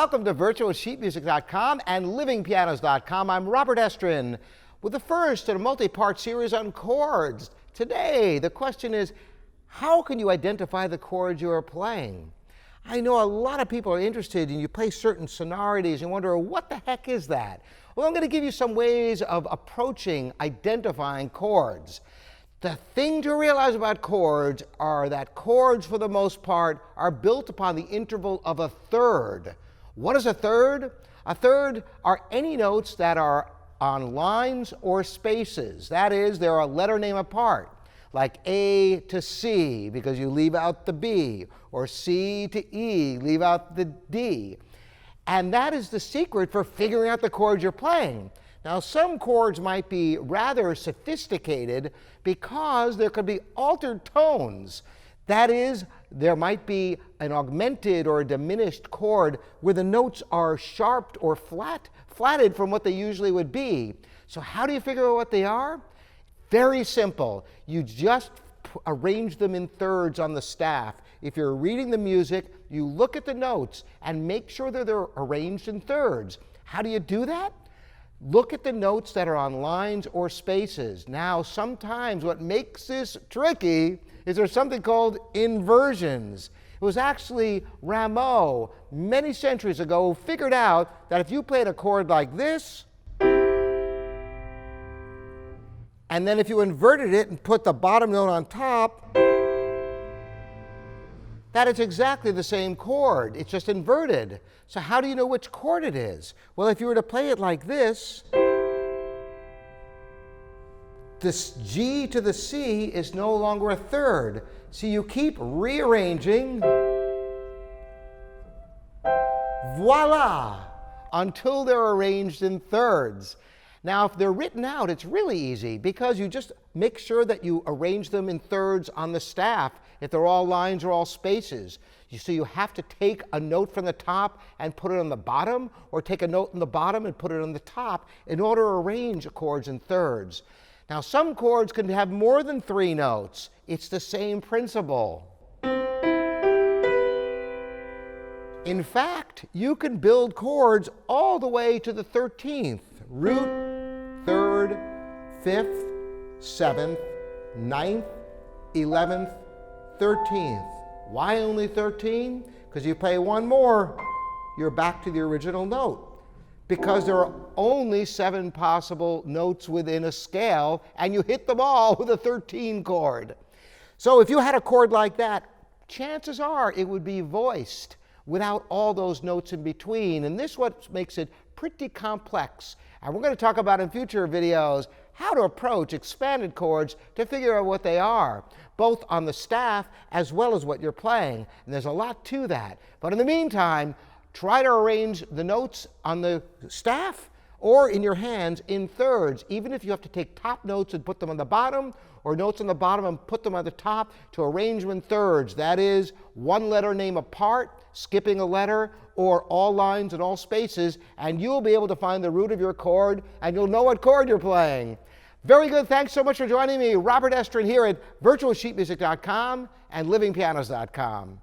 Welcome to virtualsheetmusic.com and livingpianos.com. I'm Robert Estrin with the first in a multi-part series on chords. Today, the question is, how can you identify the chords you are playing? I know a lot of people are interested and you play certain sonorities and wonder, what the heck is that? Well, I'm going to give you some ways of approaching identifying chords. The thing to realize about chords are that chords, for the most part, are built upon the interval of a third. What is a third? A third are any notes that are on lines or spaces. That is, they're a letter name apart, like A to C, because you leave out the B, or C to E, leave out the D. And that is the secret for figuring out the chords you're playing. Now, some chords might be rather sophisticated because there could be altered tones. That is, there might be an augmented or a diminished chord where the notes are sharped or flatted from what they usually would be. So how do you figure out what they are? Very simple. You just arrange them in thirds on the staff. If you're reading the music, you look at the notes and make sure that they're arranged in thirds. How do you do that? Look at the notes that are on lines or spaces. Now, sometimes what makes this tricky is there's something called inversions. It was actually Rameau, many centuries ago, who figured out that if you played a chord like this, and then if you inverted it and put the bottom note on top, that is exactly the same chord. It's just inverted. So how do you know which chord it is? Well, if you were to play it like this G to the C is no longer a third. So you keep rearranging, voila, until they're arranged in thirds. Now, if they're written out, it's really easy because you just make sure that you arrange them in thirds on the staff if they're all lines or all spaces. So you have to take a note from the top and put it on the bottom, or take a note in the bottom and put it on the top in order to arrange chords in thirds. Now, some chords can have more than 3 notes. It's the same principle. In fact, you can build chords all the way to the 13th, root, 3rd, 5th, 7th, 9th, 11th, 13th. Why only 13? Because you play one more, you're back to the original note. Because there are only 7 possible notes within a scale, and you hit them all with a 13 chord. So if you had a chord like that, chances are it would be voiced without all those notes in between. And this is what makes it pretty complex. And we're going to talk about in future videos how to approach expanded chords to figure out what they are, both on the staff as well as what you're playing. And there's a lot to that. But in the meantime, try to arrange the notes on the staff or in your hands in thirds, even if you have to take top notes and put them on the bottom, or notes on the bottom and put them on the top, to arrange them in thirds. That is, one letter name apart, skipping a letter, or all lines and all spaces, and you'll be able to find the root of your chord, and you'll know what chord you're playing. Very good. Thanks so much for joining me. Robert Estrin here at virtualsheetmusic.com and livingpianos.com.